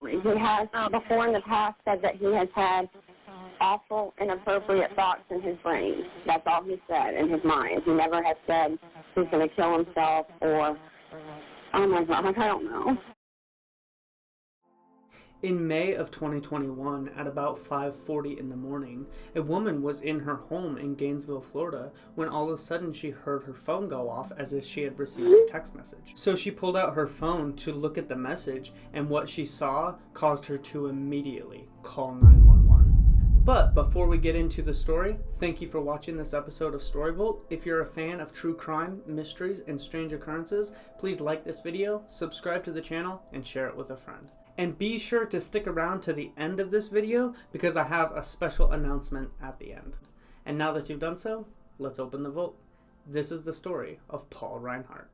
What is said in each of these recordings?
He has before in the past said that he has had awful, inappropriate thoughts in his brain. That's all he said in his mind. He never has said he's going to kill himself or, oh my God, I don't know. In May of 2021, at about 5:40 in the morning, a woman was in her home in Gainesville, Florida, when all of a sudden she heard her phone go off as if she had received a text message. So she pulled out her phone to look at the message, and what she saw caused her to immediately call 911. But before we get into the story, thank you for watching this episode of Story Vault. If you're a fan of true crime, mysteries, and strange occurrences, please like this video, subscribe to the channel, and share it with a friend. And be sure to stick around to the end of this video because I have a special announcement at the end. And now that you've done so, let's open the vault. This is the story of Paul Reinhardt.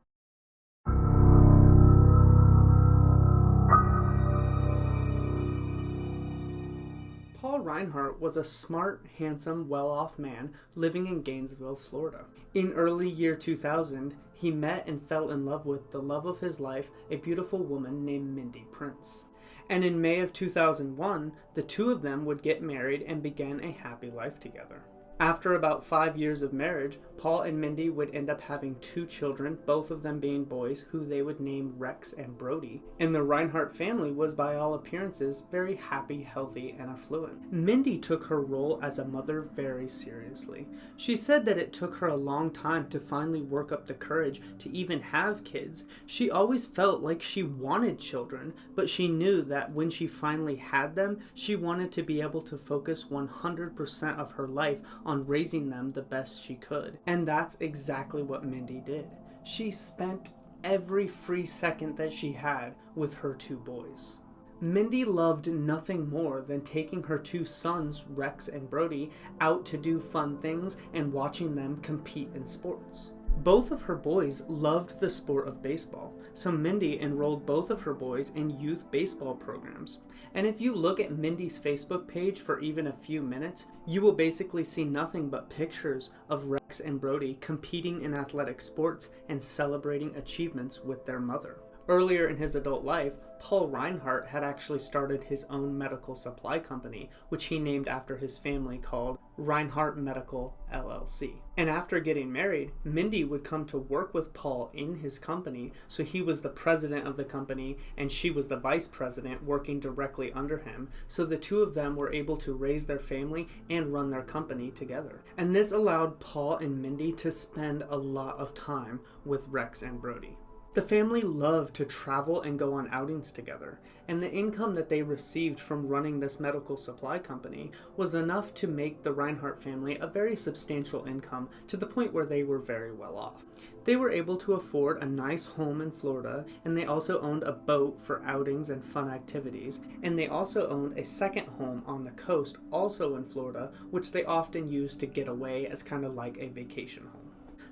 Paul Reinhardt was a smart, handsome, well-off man living in Gainesville, Florida. In early year 2000, he met and fell in love with the love of his life, a beautiful woman named Mindy Prince. And in May of 2001, the two of them would get married and begin a happy life together. After about 5 years of marriage, Paul and Mindy would end up having 2 children, both of them being boys, who they would name Rex and Brody. And the Reinhardt family was, by all appearances, very happy, healthy, and affluent. Mindy took her role as a mother very seriously. She said that it took her a long time to finally work up the courage to even have kids. She always felt like she wanted children, but she knew that when she finally had them, she wanted to be able to focus 100% of her life on raising them the best she could. And that's exactly what Mindy did. She spent every free second that she had with her 2 boys. Mindy loved nothing more than taking her 2 sons, Rex and Brody, out to do fun things and watching them compete in sports. Both of her boys loved the sport of baseball, so Mindy enrolled both of her boys in youth baseball programs. And if you look at Mindy's Facebook page for even a few minutes, you will basically see nothing but pictures of Rex and Brody competing in athletic sports and celebrating achievements with their mother. Earlier in his adult life, Paul Reinhardt had actually started his own medical supply company, which he named after his family, called Reinhardt Medical LLC. And after getting married, Mindy would come to work with Paul in his company, so he was the president of the company and she was the vice president working directly under him, so the two of them were able to raise their family and run their company together. And this allowed Paul and Mindy to spend a lot of time with Rex and Brody. The family loved to travel and go on outings together, and the income that they received from running this medical supply company was enough to make the Reinhardt family a very substantial income, to the point where they were very well off. They were able to afford a nice home in Florida, and they also owned a boat for outings and fun activities, and they also owned a second home on the coast, also in Florida, which they often used to get away as kind of like a vacation home.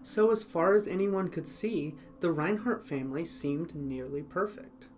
So as far as anyone could see, the Reinhardt family seemed nearly perfect.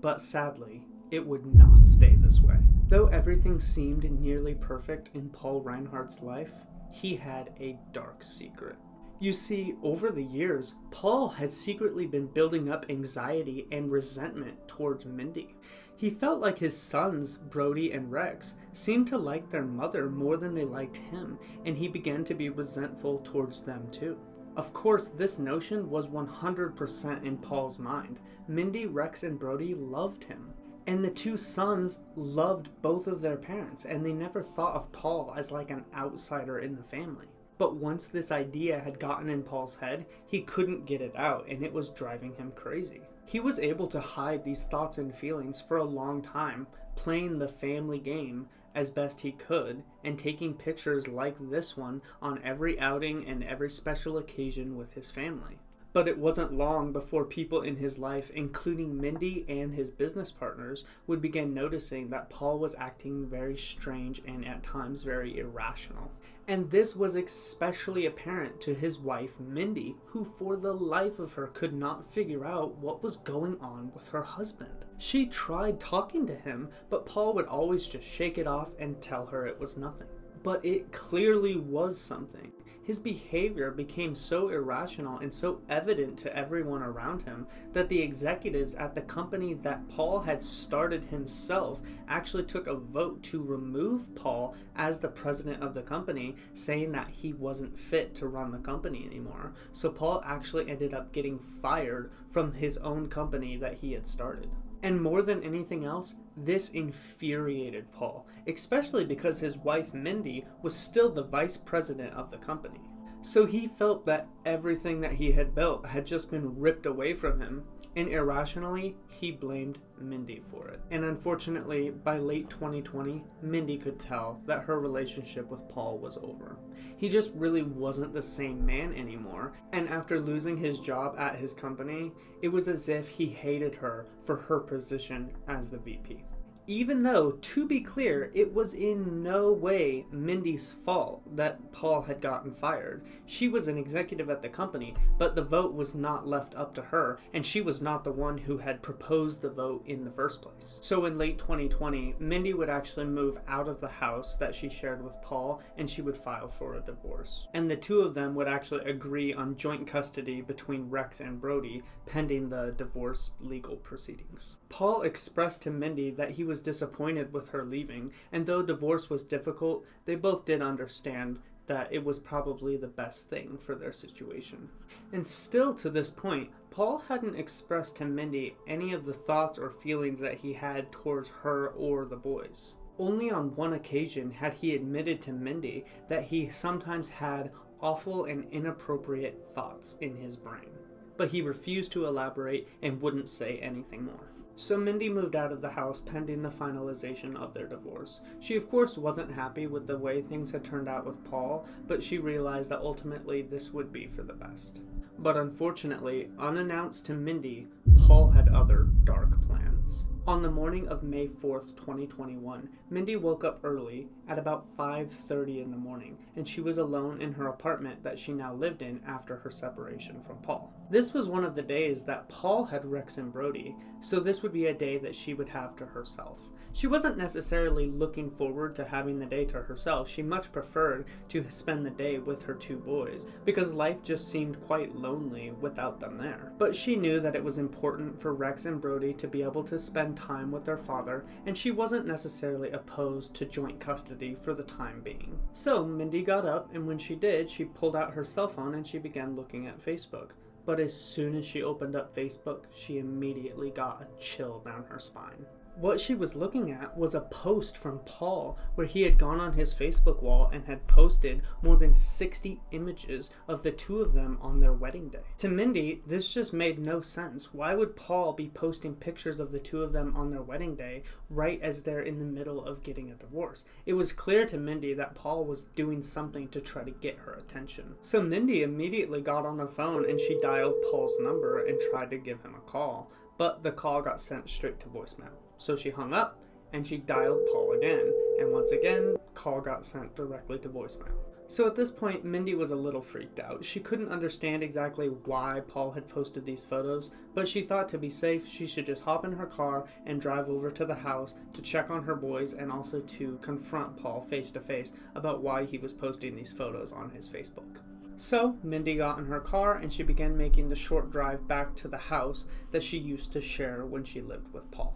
But sadly, it would not stay this way. Though everything seemed nearly perfect in Paul Reinhardt's life, he had a dark secret. You see, over the years, Paul had secretly been building up anxiety and resentment towards Mindy. He felt like his sons, Brody and Rex, seemed to like their mother more than they liked him, and he began to be resentful towards them too. Of course, this notion was 100% in Paul's mind. Mindy, Rex, and Brody loved him. And the 2 sons loved both of their parents, and they never thought of Paul as like an outsider in the family. But once this idea had gotten in Paul's head, he couldn't get it out, and it was driving him crazy. He was able to hide these thoughts and feelings for a long time, playing the family game as best he could, and taking pictures like this one on every outing and every special occasion with his family. But it wasn't long before people in his life, including Mindy and his business partners, would begin noticing that Paul was acting very strange and at times very irrational. And this was especially apparent to his wife, Mindy, who for the life of her could not figure out what was going on with her husband. She tried talking to him, but Paul would always just shake it off and tell her it was nothing. But it clearly was something. His behavior became so irrational and so evident to everyone around him that the executives at the company that Paul had started himself actually took a vote to remove Paul as the president of the company, saying that he wasn't fit to run the company anymore. So Paul actually ended up getting fired from his own company that he had started. And more than anything else, this infuriated Paul, especially because his wife Mindy was still the vice president of the company. So he felt that everything that he had built had just been ripped away from him, and irrationally, he blamed Mindy for it. And unfortunately, by late 2020, Mindy could tell that her relationship with Paul was over. He just really wasn't the same man anymore, and after losing his job at his company, it was as if he hated her for her position as the VP. Even though, to be clear, it was in no way Mindy's fault that Paul had gotten fired. She was an executive at the company, but the vote was not left up to her, and she was not the one who had proposed the vote in the first place. So in late 2020, Mindy would actually move out of the house that she shared with Paul, and she would file for a divorce. And the two of them would actually agree on joint custody between Rex and Brody, pending the divorce legal proceedings. Paul expressed to Mindy that he was disappointed with her leaving, and though divorce was difficult, they both did understand that it was probably the best thing for their situation. And still to this point, Paul hadn't expressed to Mindy any of the thoughts or feelings that he had towards her or the boys. Only on one occasion had he admitted to Mindy that he sometimes had awful and inappropriate thoughts in his brain, but he refused to elaborate and wouldn't say anything more. So Mindy moved out of the house pending the finalization of their divorce. She of course wasn't happy with the way things had turned out with Paul, but she realized that ultimately this would be for the best. But unfortunately, unannounced to Mindy, Paul had other dark plans. On the morning of May 4th, 2021, Mindy woke up early at about 5:30 in the morning, and she was alone in her apartment that she now lived in after her separation from Paul. This was one of the days that Paul had Rex and Brody, so this would be a day that she would have to herself. She wasn't necessarily looking forward to having the day to herself. She much preferred to spend the day with her two boys, because life just seemed quite lonely without them there. But she knew that it was important for Rex and Brody to be able to spend time with their father, and she wasn't necessarily opposed to joint custody for the time being. So Mindy got up, and when she did, she pulled out her cell phone and she began looking at Facebook. But as soon as she opened up Facebook, she immediately got a chill down her spine. What she was looking at was a post from Paul where he had gone on his Facebook wall and had posted more than 60 images of the two of them on their wedding day. To Mindy, this just made no sense. Why would Paul be posting pictures of the two of them on their wedding day right as they're in the middle of getting a divorce? It was clear to Mindy that Paul was doing something to try to get her attention. So Mindy immediately got on the phone and she dialed Paul's number and tried to give him a call, but the call got sent straight to voicemail. So she hung up and she dialed Paul again, and once again, call got sent directly to voicemail. So at this point, Mindy was a little freaked out. She couldn't understand exactly why Paul had posted these photos, but she thought to be safe, she should just hop in her car and drive over to the house to check on her boys and also to confront Paul face to face about why he was posting these photos on his Facebook. So Mindy got in her car and she began making the short drive back to the house that she used to share when she lived with Paul.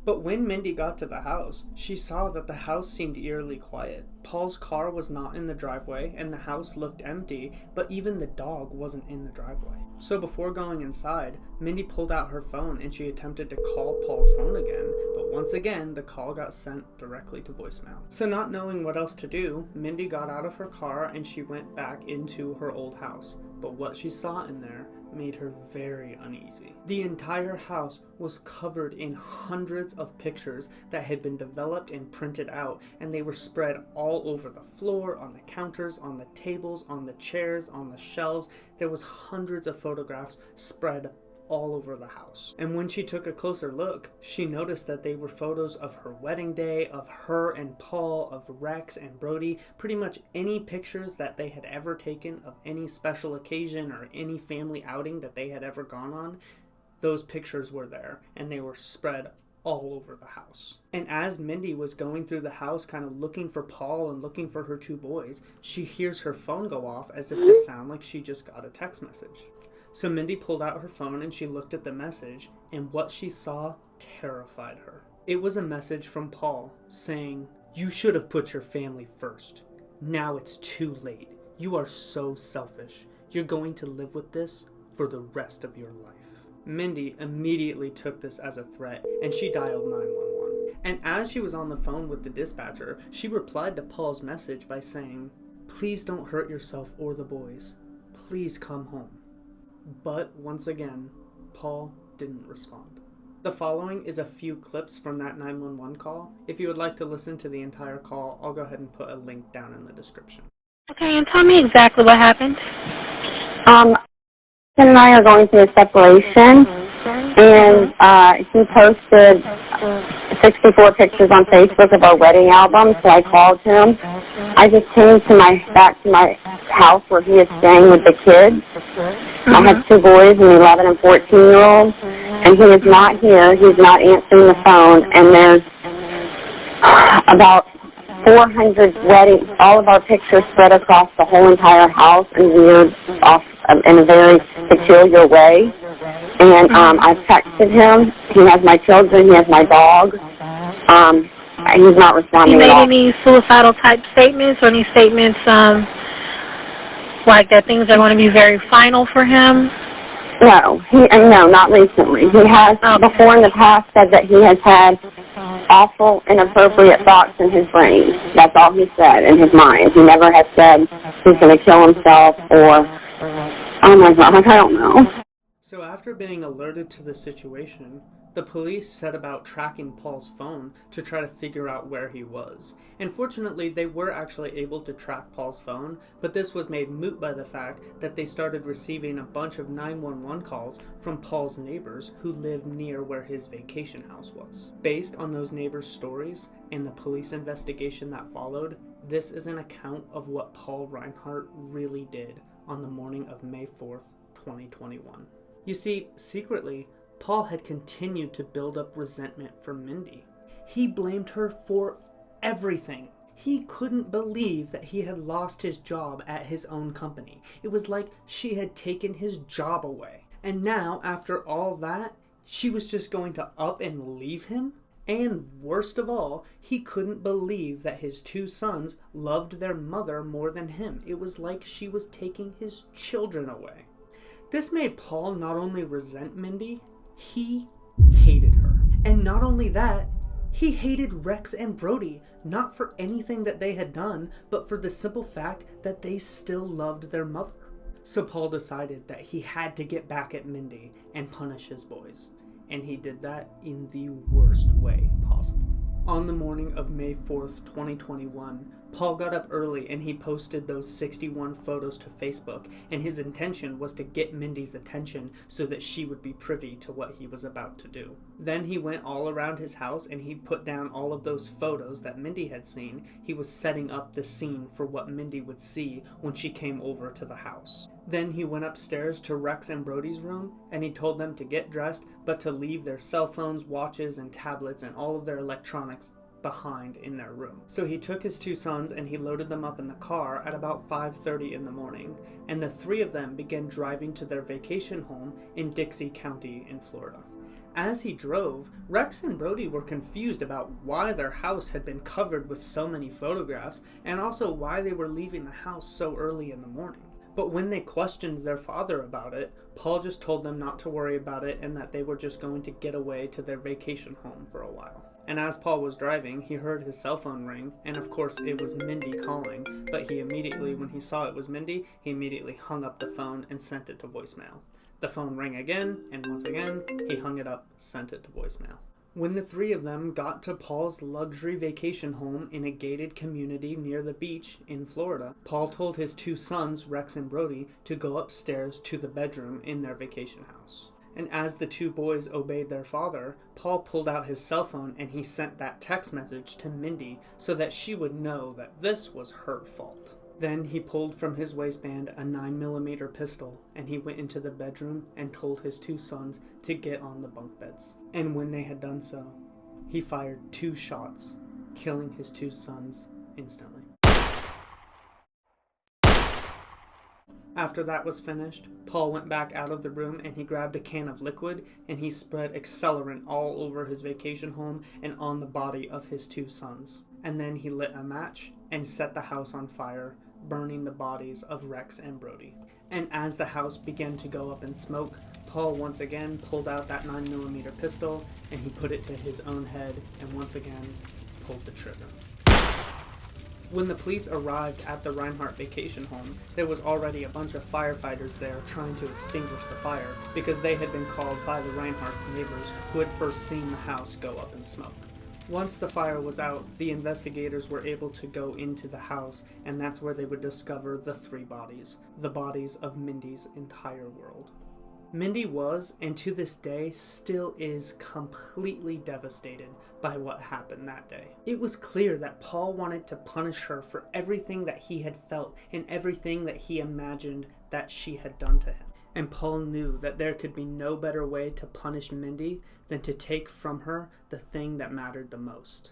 But when Mindy got to the house, she saw that the house seemed eerily quiet. Paul's car was not in the driveway, and the house looked empty, but even the dog wasn't in the driveway. So before going inside, Mindy pulled out her phone and she attempted to call Paul's phone again, but once again, the call got sent directly to voicemail. So not knowing what else to do, Mindy got out of her car and she went back into her old house. But what she saw in there made her very uneasy. The entire house was covered in hundreds of pictures that had been developed and printed out, and they were spread all over the floor, on the counters, on the tables, on the chairs, on the shelves. There was hundreds of photographs spread all over the house. And when she took a closer look, she noticed that they were photos of her wedding day, of her and Paul, of Rex and Brody, pretty much any pictures that they had ever taken of any special occasion or any family outing that they had ever gone on. Those pictures were there, and they were spread all over the house. And as Mindy was going through the house kind of looking for Paul and looking for her two boys, she hears her phone go off as if to sound like she just got a text message. So Mindy pulled out her phone and she looked at the message, and what she saw terrified her. It was a message from Paul saying, "You should have put your family first. Now it's too late. You are so selfish. You're going to live with this for the rest of your life." Mindy immediately took this as a threat and she dialed 911. And as she was on the phone with the dispatcher, she replied to Paul's message by saying, "Please don't hurt yourself or the boys. Please come home." But once again, Paul didn't respond. The following is a few clips from that 911 call. If you would like to listen to the entire call, I'll go ahead and put a link down in the description. Okay, and tell me exactly what happened. Ken and I are going through a separation, and he posted 64 pictures on Facebook of our wedding album, so I called him. I just came back to my house where he is staying with the kids. I have two boys, an 11 and 14-year-old, and he is not here. He's not answering the phone, and there's about 400 weddings, all of our pictures spread across the whole entire house and weird off in a very peculiar way. And I've texted him. He has my children. He has my dog. He's not responding at all. He made any suicidal type statements or any statements like that things are going to be very final for him? No, no, not recently. He has before in the past said that he has had awful, inappropriate thoughts in his brain. That's all he said in his mind. He never has said he's going to kill himself or, oh my God, I don't know. So after being alerted to the situation, the police set about tracking Paul's phone to try to figure out where he was. And fortunately, they were actually able to track Paul's phone, but this was made moot by the fact that they started receiving a bunch of 911 calls from Paul's neighbors who lived near where his vacation house was. Based on those neighbors' stories and the police investigation that followed, this is an account of what Paul Reinhardt really did on the morning of May 4th, 2021. You see, secretly, Paul had continued to build up resentment for Mindy. He blamed her for everything. He couldn't believe that he had lost his job at his own company. It was like she had taken his job away. And now, after all that, she was just going to up and leave him? And worst of all, he couldn't believe that his two sons loved their mother more than him. It was like she was taking his children away. This made Paul not only resent Mindy, he hated her. And not only that, he hated Rex and Brody, not for anything that they had done, but for the simple fact that they still loved their mother. So Paul decided that he had to get back at Mindy and punish his boys. And he did that in the worst way possible. On the morning of May 4th, 2021, Paul got up early and he posted those 61 photos to Facebook, and his intention was to get Mindy's attention so that she would be privy to what he was about to do. Then he went all around his house and he put down all of those photos that Mindy had seen. He was setting up the scene for what Mindy would see when she came over to the house. Then he went upstairs to Rex and Brody's room and he told them to get dressed, but to leave their cell phones, watches, and tablets and all of their electronics behind in their room. So he took his two sons and he loaded them up in the car at about 5:30 in the morning, and the three of them began driving to their vacation home in Dixie County in Florida. As he drove, Rex and Brody were confused about why their house had been covered with so many photographs and also why they were leaving the house so early in the morning. But when they questioned their father about it, Paul just told them not to worry about it and that they were just going to get away to their vacation home for a while. And as Paul was driving, he heard his cell phone ring, and of course it was Mindy calling, but when he saw it was Mindy, he immediately hung up the phone and sent it to voicemail. The phone rang again, and once again, he hung it up, sent it to voicemail. When the three of them got to Paul's luxury vacation home in a gated community near the beach in Florida, Paul told his two sons, Rex and Brody, to go upstairs to the bedroom in their vacation house. And as the two boys obeyed their father, Paul pulled out his cell phone and he sent that text message to Mindy so that she would know that this was her fault. Then he pulled from his waistband a 9mm pistol and he went into the bedroom and told his two sons to get on the bunk beds. And when they had done so, he fired 2 shots, killing his 2 sons instantly. After that was finished, Paul went back out of the room and he grabbed a can of liquid and he spread accelerant all over his vacation home and on the body of his 2 sons. And then he lit a match and set the house on fire, burning the bodies of Rex and Brody. And as the house began to go up in smoke, Paul once again pulled out that 9mm pistol and he put it to his own head and once again pulled the trigger. When the police arrived at the Reinhardt vacation home, there was already a bunch of firefighters there trying to extinguish the fire because they had been called by the Reinhardt's neighbors who had first seen the house go up in smoke. Once the fire was out, the investigators were able to go into the house, and that's where they would discover the 3 bodies, the bodies of Mindy's entire world. Mindy was, and to this day, still is completely devastated by what happened that day. It was clear that Paul wanted to punish her for everything that he had felt and everything that he imagined that she had done to him. And Paul knew that there could be no better way to punish Mindy than to take from her the thing that mattered the most.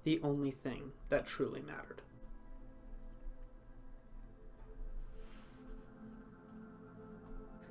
The only thing that truly mattered.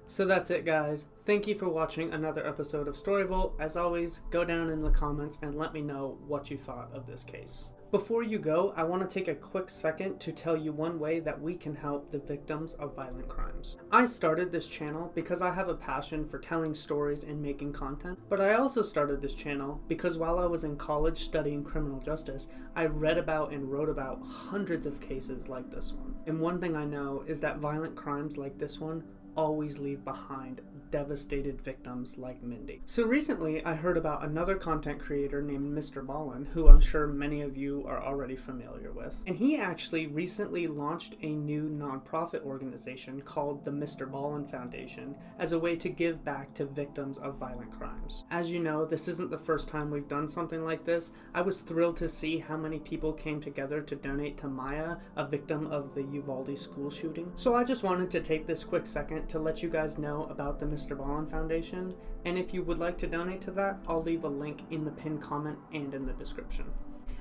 So that's it, guys. Thank you for watching another episode of Storyvolt. As always, go down in the comments and let me know what you thought of this case. Before you go, I want to take a quick second to tell you one way that we can help the victims of violent crimes. I started this channel because I have a passion for telling stories and making content, but I also started this channel because while I was in college studying criminal justice, I read about and wrote about hundreds of cases like this one. And one thing I know is that violent crimes like this one always leave behind devastated victims like Mindy. So recently I heard about another content creator named Mr. Ballin, who I'm sure many of you are already familiar with. And he actually recently launched a new nonprofit organization called the Mr. Ballin Foundation as a way to give back to victims of violent crimes. As you know, this isn't the first time we've done something like this. I was thrilled to see how many people came together to donate to Maya, a victim of the Uvalde school shooting. So I just wanted to take this quick second to let you guys know about the Mr. Ballin Foundation, and if you would like to donate to that, I'll leave a link in the pinned comment and in the description.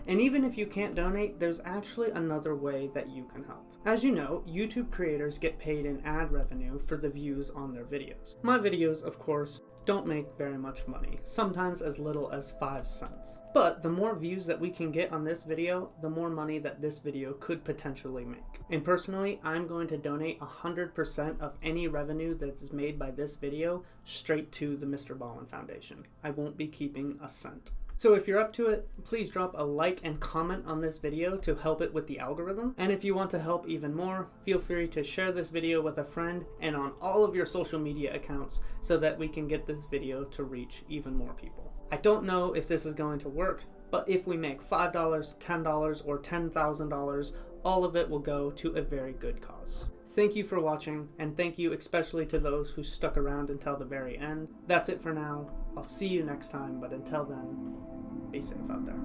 And even if you can't donate, there's actually another way that you can help. As you know, YouTube creators get paid in ad revenue for the views on their videos. My videos, of course, don't make very much money, sometimes as little as 5 cents. But the more views that we can get on this video, the more money that this video could potentially make. And personally, I'm going to donate 100% of any revenue that's made by this video straight to the Mr. Ballin Foundation. I won't be keeping a cent. So if you're up to it, please drop a like and comment on this video to help it with the algorithm. And if you want to help even more, feel free to share this video with a friend and on all of your social media accounts so that we can get this video to reach even more people. I don't know if this is going to work, but if we make $5, $10, or $10,000, all of it will go to a very good cause. Thank you for watching, and thank you especially to those who stuck around until the very end. That's it for now. I'll see you next time, but until then, be safe out there.